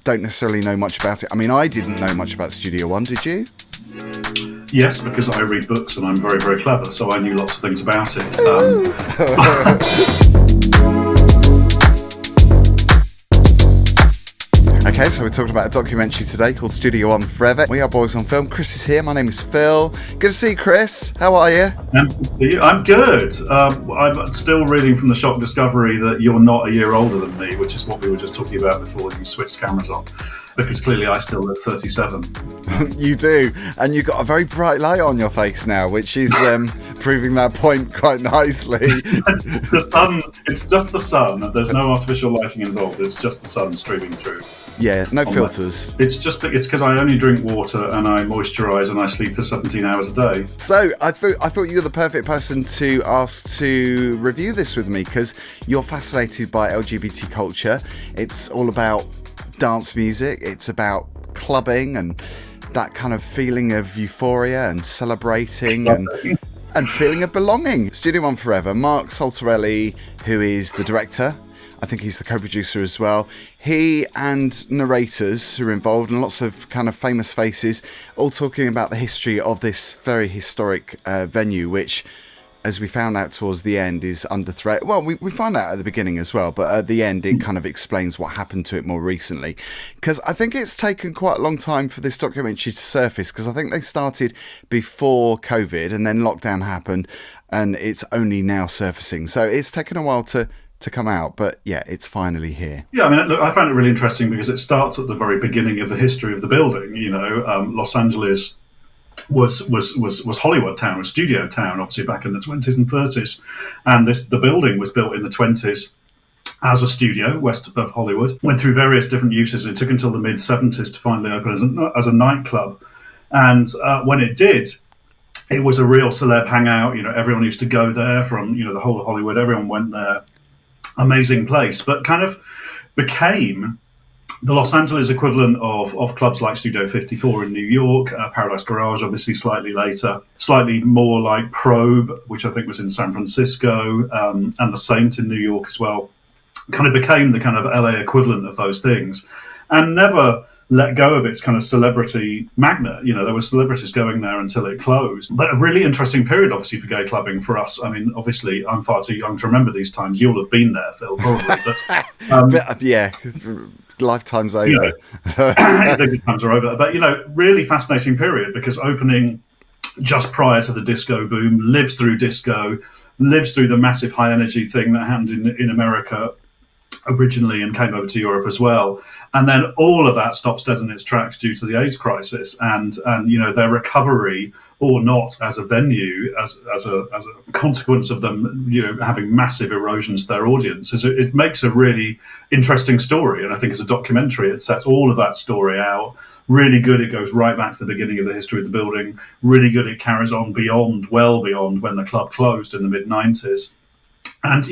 don't necessarily know much about it. I mean, I didn't know much about Studio One, did you? Yes, because I read books and I'm very, very clever, so I knew lots of things about it. Okay, so we're talking about a documentary today called Studio One Forever. We are Boys on Film. Chris is here. My name is Phil. Good to see you, Chris. How are you? I'm good. I'm still reading from the shock discovery that you're not a year older than me, which is what we were just talking about before you switched cameras on. Because clearly I still look 37. You do, and you've got a very bright light on your face now, which is proving that point quite nicely. The sun, it's just the sun. There's no artificial lighting involved. It's just the sun streaming through. Yeah, no filters. It's because I only drink water and I moisturise and I sleep for 17 hours a day. So I thought you were the perfect person to ask to review this with me, because you're fascinated by LGBT culture. It's all about dance music. It's about clubbing and that kind of feeling of euphoria and celebrating and feeling of belonging. Studio One Forever. Marc Saltarelli, who is the director, I think he's the co-producer as well. He and narrators who are involved, and lots of kind of famous faces, all talking about the history of this very historic venue, which, as we found out towards the end, is under threat. Well, we find out at the beginning as well, but at the end it kind of explains what happened to it more recently. Because I think it's taken quite a long time for this documentary to surface, because I think they started before COVID and then lockdown happened and it's only now surfacing. So it's taken a while to come out, but yeah, it's finally here. Yeah, I mean, look, I found it really interesting because it starts at the very beginning of the history of the building. You know, Los Angeles was Hollywood town, was studio town, obviously back in the 20s and 30s, and the building was built in the 20s as a studio west of Hollywood. Went through various different uses. It took until the mid 70s to finally open as a nightclub, and when it did, it was a real celeb hangout. You know, everyone used to go there from the whole of Hollywood. Everyone went there. Amazing place, but kind of became the Los Angeles equivalent of clubs like Studio 54 in New York, Paradise Garage, obviously slightly later, slightly more like Probe, which I think was in San Francisco, and the Saint in New York as well. Kind of became the kind of LA equivalent of those things, and never let go of its kind of celebrity magnet. You know, there were celebrities going there until it closed. But a really interesting period, obviously, for gay clubbing for us. I mean, obviously, I'm far too young to remember these times. You'll have been there, Phil, probably. But yeah, lifetime's over. The good times are over. But, really fascinating period, because opening just prior to the disco boom, lives through disco, lives through the massive high energy thing that happened in America originally and came over to Europe as well. And then all of that stops dead in its tracks due to the AIDS crisis, and their recovery or not as a venue, as a consequence of them having massive erosions to their audience. It makes a really interesting story, and I think as a documentary it sets all of that story out. Really good. It goes right back to the beginning of the history of the building. Really good. It carries on well beyond when the club closed in the mid 90s, and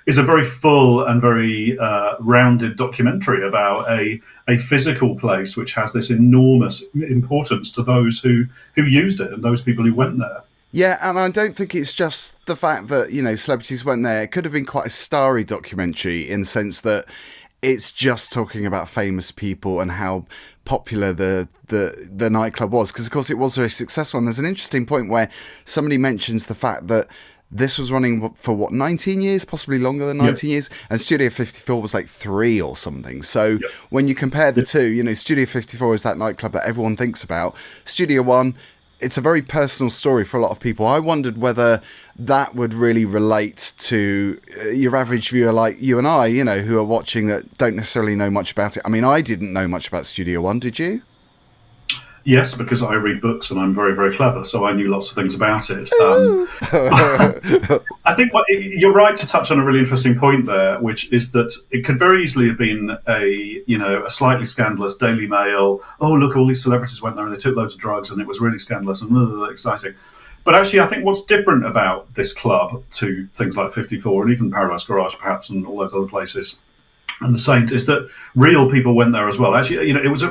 is a very full and very rounded documentary about a physical place which has this enormous importance to those who used it and those people who went there. Yeah, and I don't think it's just the fact that, celebrities went there. It could have been quite a starry documentary in the sense that it's just talking about famous people and how popular the nightclub was, because of course it was very successful. And there's an interesting point where somebody mentions the fact that this was running for 19 years, possibly longer than 19 years, and Studio 54 was like 3 or something. So when you compare the two, Studio 54 is that nightclub that everyone thinks about. Studio One, it's a very personal story for a lot of people. I wondered whether that would really relate to your average viewer like you and I, who are watching, that don't necessarily know much about it. I mean, I didn't know much about Studio One, did you? Yes, because I read books and I'm very, very clever, so I knew lots of things about it. I think you're right to touch on a really interesting point there, which is that it could very easily have been a slightly scandalous Daily Mail. Oh, look, all these celebrities went there and they took loads of drugs and it was really scandalous and exciting. But actually, I think what's different about this club to things like 54 and even Paradise Garage, perhaps, and all those other places, and the Saint, is that real people went there as well. Actually, it was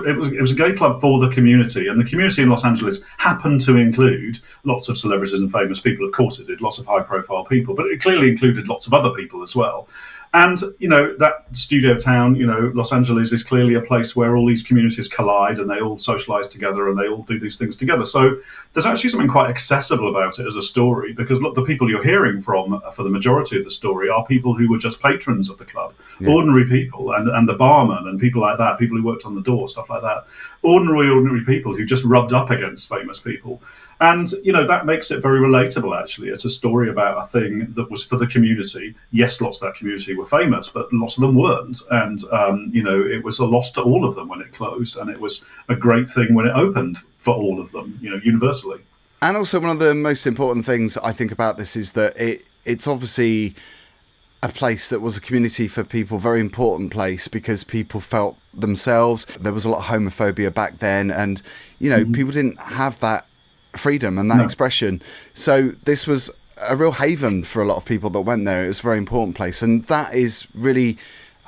a gay club for the community, and the community in Los Angeles happened to include lots of celebrities and famous people. Of course, it did, lots of high-profile people, but it clearly included lots of other people as well. And, that studio town, Los Angeles is clearly a place where all these communities collide and they all socialize together and they all do these things together. So there's actually something quite accessible about it as a story, because look, the people you're hearing from for the majority of the story are people who were just patrons of the club, ordinary people, and the barman and people like that, people who worked on the door, stuff like that. Ordinary people who just rubbed up against famous people. And, that makes it very relatable, actually. It's a story about a thing that was for the community. Yes, lots of that community were famous, but lots of them weren't. And, it was a loss to all of them when it closed. And it was a great thing when it opened for all of them, universally. And also one of the most important things I think about this is that it's obviously a place that was a community for people, very important place, because people felt themselves. There was a lot of homophobia back then. And, people didn't have that freedom and that expression. So this was a real haven for a lot of people that went there. It was a very important place, and that is really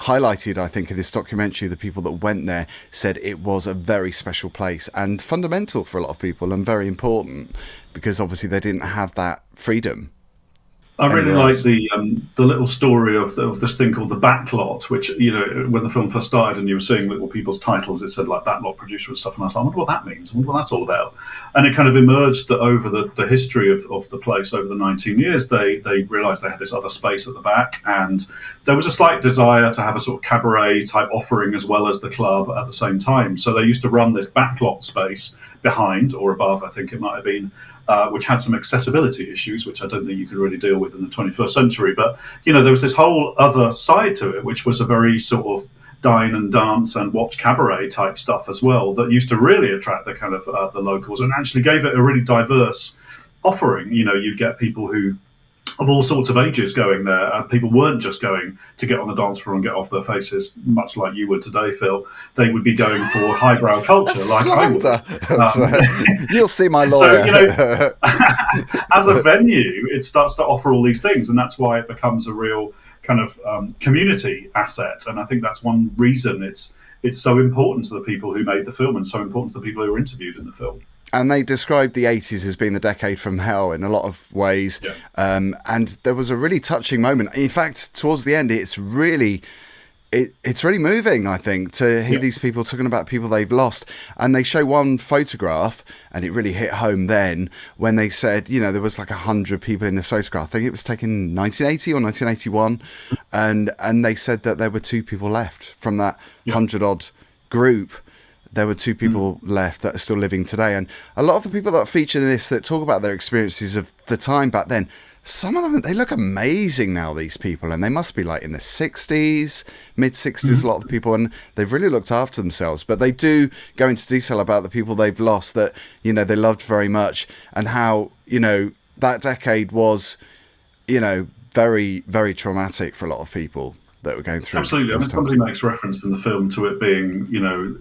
highlighted, I think, in this documentary. The people that went there said it was a very special place and fundamental for a lot of people, and very important, because obviously they didn't have that freedom. I really like the little story of this thing called the backlot, which, when the film first started and you were seeing little people's titles, it said like backlot producer and stuff, and I was like, I wonder what that means, I wonder what that's all about. And it kind of emerged that over the history of the place over the 19 years, they realised they had this other space at the back, and there was a slight desire to have a sort of cabaret type offering as well as the club at the same time. So they used to run this backlot space behind or above, I think it might have been, which had some accessibility issues, which I don't think you could really deal with in the 21st century. But, there was this whole other side to it, which was a very sort of dine and dance and watch cabaret type stuff as well, that used to really attract the kind of the locals, and actually gave it a really diverse offering. You'd get people who of all sorts of ages going there. People weren't just going to get on the dance floor and get off their faces, much like you would today, Phil. They would be going for highbrow culture, like slander. I would. You'll see my lawyer. So, as a venue, it starts to offer all these things, and that's why it becomes a real kind of community asset. And I think that's one reason it's so important to the people who made the film, and so important to the people who were interviewed in the film. And they described the 80s as being the decade from hell in a lot of ways. Yeah. And there was a really touching moment. In fact, towards the end, it's really moving, I think, to hear these people talking about people they've lost. And they show one photograph, and it really hit home then when they said, there was like 100 people in this photograph. I think it was taken in 1980 or 1981. And they said that there were 2 people left from that 100-odd group. There were 2 people left that are still living today. And a lot of the people that are featured in this that talk about their experiences of the time back then, some of them, they look amazing now, these people. And they must be like in their 60s, mid-60s, a lot of the people. And they've really looked after themselves. But they do go into detail about the people they've lost that, they loved very much. And how, that decade was, very, very traumatic for a lot of people that were going through. Absolutely. I mean, somebody makes reference in the film to it being,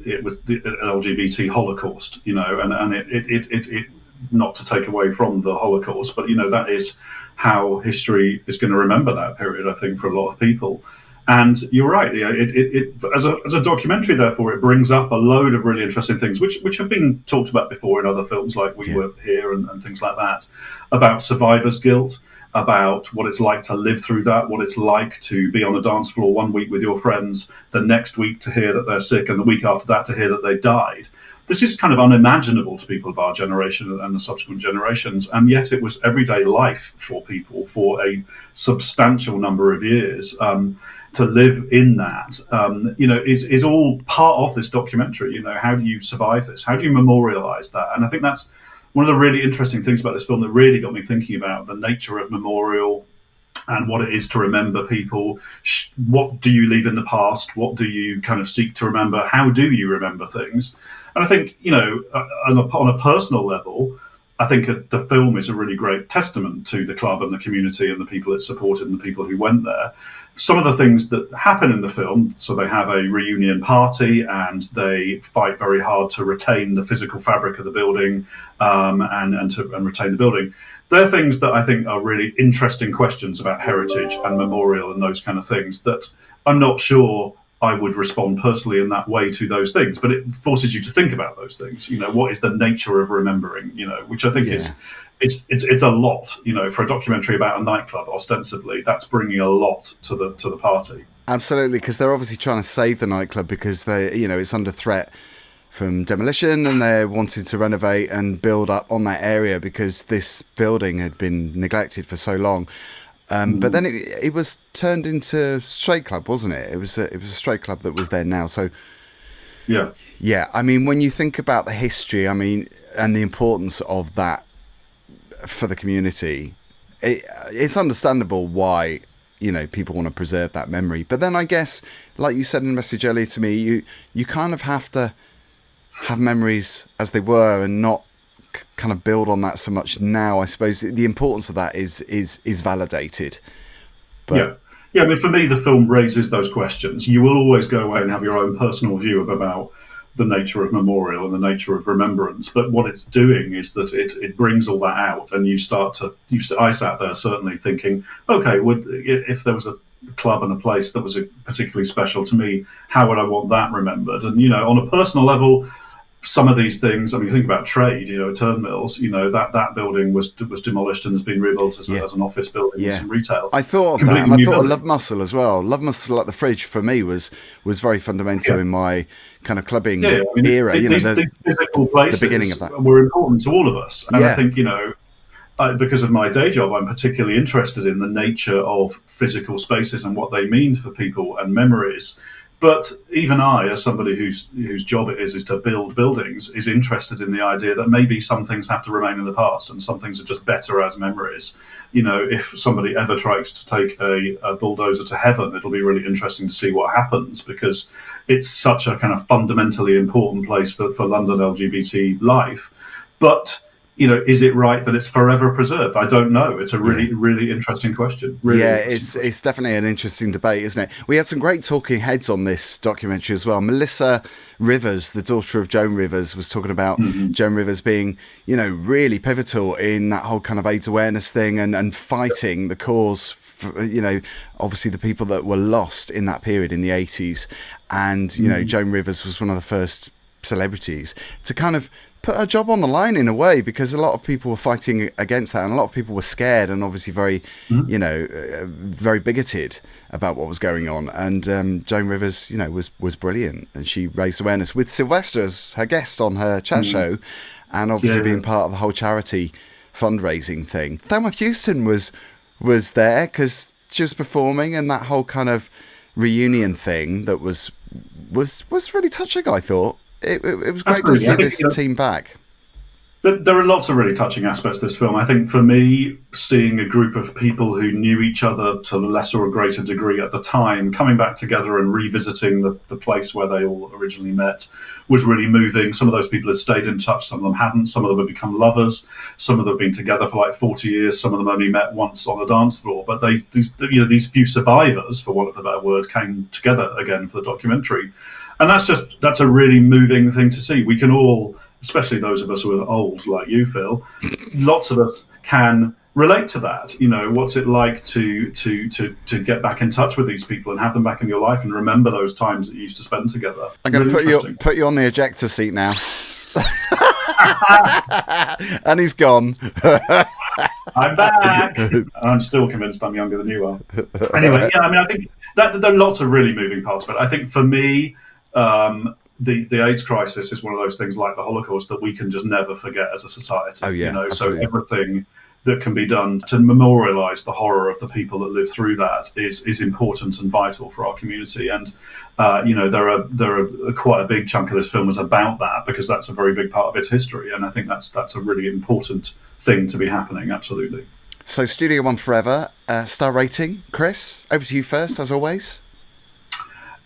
it was the LGBT Holocaust, and it not to take away from the Holocaust, but, that is how history is going to remember that period, I think, for a lot of people. And you're right. It as a documentary, therefore, it brings up a load of really interesting things, which have been talked about before in other films like We Were Here and things like that, about survivor's guilt, about what it's like to live through that, what it's like to be on a dance floor one week with your friends, the next week to hear that they're sick, and the week after that to hear that they died. This is kind of unimaginable to people of our generation and the subsequent generations, and yet it was everyday life for people for a substantial number of years. To live in that, is all part of this documentary. How do you survive this? How do you memorialize that? And I think that's one of the really interesting things about this film that really got me thinking about the nature of memorial and what it is to remember people. What do you leave in the past? What do you kind of seek to remember? How do you remember things? And I think, on a personal level, I think the film is a really great testament to the club and the community and the people it supported and the people who went there. Some of the things that happen in the film, so they have a reunion party and they fight very hard to retain the physical fabric of the building and retain the building. They're things that I think are really interesting questions about heritage and memorial and those kind of things that I'm not sure I would respond personally in that way to those things, but it forces you to think about those things. What is the nature of remembering? Which I think it's a lot, for a documentary about a nightclub. Ostensibly, that's bringing a lot to the party. Absolutely, because they're obviously trying to save the nightclub because it's under threat from demolition, and they're wanting to renovate and build up on that area because this building had been neglected for so long. But then it was turned into a straight club, wasn't it? It was a straight club that was there now. So yeah. I mean, when you think about the history, and the importance of that for the community, it's understandable why people want to preserve that memory. But then I guess, like you said in a message earlier to me, you kind of have to have memories as they were and not kind of build on that so much now. I suppose the importance of that is validated. But yeah. I mean, for me, the film raises those questions. You will always go away and have your own personal view about the nature of memorial and the nature of remembrance. But what it's doing is that it brings all that out, and I sat there certainly thinking, okay, if there was a club and a place that was particularly special to me, how would I want that remembered? And on a personal level, some of these things, I mean, think about trade, Turnmills, that building was demolished and has been rebuilt as an office building and some retail. I thought of that, and I thought of Love Muscle as well. Love Muscle at the Fridge for me was very fundamental in my kind of clubbing era. These physical places, the beginning of that, were important to all of us. And I think, because of my day job, I'm particularly interested in the nature of physical spaces and what they mean for people and memories. But even I, as somebody whose job it is to build buildings, is interested in the idea that maybe some things have to remain in the past and some things are just better as memories. If somebody ever tries to take a bulldozer to heaven, it'll be really interesting to see what happens, because it's such a kind of fundamentally important place for London LGBT life. But is it right that it's forever preserved? I don't know. It's a really, really interesting question. It's definitely an interesting debate, isn't it? We had some great talking heads on this documentary as well. Melissa Rivers, the daughter of Joan Rivers, was talking about Joan Rivers being, really pivotal in that whole kind of AIDS awareness thing and fighting the cause for, obviously the people that were lost in that period in the 80s. And, Joan Rivers was one of the first celebrities to kind of put her job on the line in a way, because a lot of people were fighting against that, and a lot of people were scared and obviously very, very bigoted about what was going on. And Joan Rivers, was brilliant, and she raised awareness with Sylvester as her guest on her chat show, and obviously being part of the whole charity fundraising thing. Thelma Houston was there because she was performing, and that whole kind of reunion thing that was really touching, I thought. It was great to see this team back. There are lots of really touching aspects of this film. I think for me, seeing a group of people who knew each other to a lesser or greater degree at the time, coming back together and revisiting the place where they all originally met was really moving. Some of those people had stayed in touch, some of them hadn't. Some of them had become lovers. Some of them had been together for like 40 years. Some of them only met once on a dance floor. But these few survivors, for want of a better word, came together again for the documentary. And that's a really moving thing to see. We can all, especially those of us who are old like you, Phil, lots of us can relate to that. What's it like to get back in touch with these people and have them back in your life and remember those times that you used to spend together. I'm going to put you on the ejector seat now. And he's gone. I'm back. I'm still convinced I'm younger than you are. Anyway, I think that there are lots of really moving parts, but I think for me, the AIDS crisis is one of those things like the Holocaust that we can just never forget as a society. Oh yeah, so everything that can be done to memorialise the horror of the people that lived through that is important and vital for our community. And there are quite a big chunk of this film is about that, because that's a very big part of its history, and I think that's a really important thing to be happening. Absolutely. So Studio One forever. Star rating, Chris. Over to you first, as always.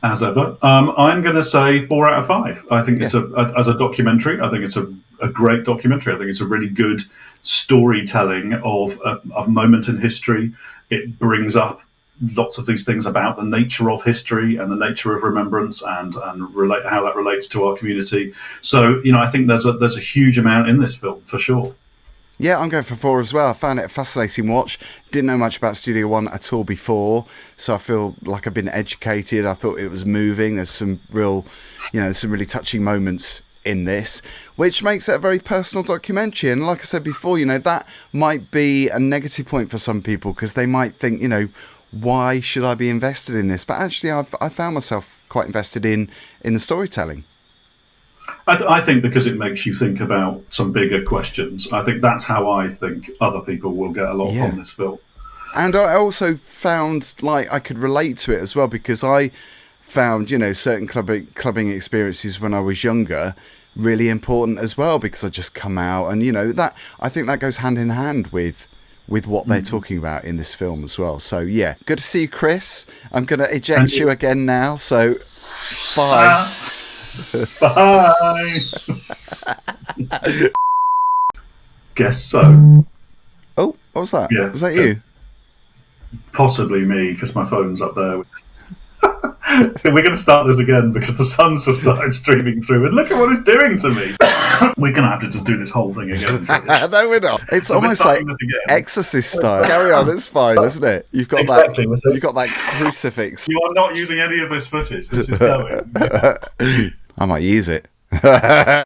As ever, I'm going to say 4 out of 5. I think it's as a documentary, I think it's a great documentary. I think it's a really good storytelling of a moment in history. It brings up lots of these things about the nature of history and the nature of remembrance and how that relates to our community. So, I think there's a huge amount in this film for sure. Yeah, I'm going for 4 as well. I found it a fascinating watch. Didn't know much about Studio One at all before, so I feel like I've been educated. I thought it was moving. There's some real, some really touching moments in this, which makes it a very personal documentary. And like I said before, you know, that might be a negative point for some people because they might think, you know, why should I be invested in this? But actually, I found myself quite invested in the storytelling. I think because it makes you think about some bigger questions. I think that's how I think other people will get a lot from this film. And I also found like I could relate to it as well because I found, you know, certain clubbing experiences when I was younger really important as well because I just come out and, you know, that I think that goes hand in hand with what they're talking about in this film as well. So yeah, good to see you, Chris. I'm going to eject you again now. So bye. Bye. Guess so. Oh, what was that? Yeah, was that you? Possibly me, because my phone's up there. We're going to start this again because the sun's just started streaming through, and look at what it's doing to me. We're going to have to just do this whole thing again. No, we're not. It's so almost like Exorcist style. Carry on, it's fine, isn't it? You've got exactly. You've got that crucifix. You are not using any of this footage. This is going. I might use it.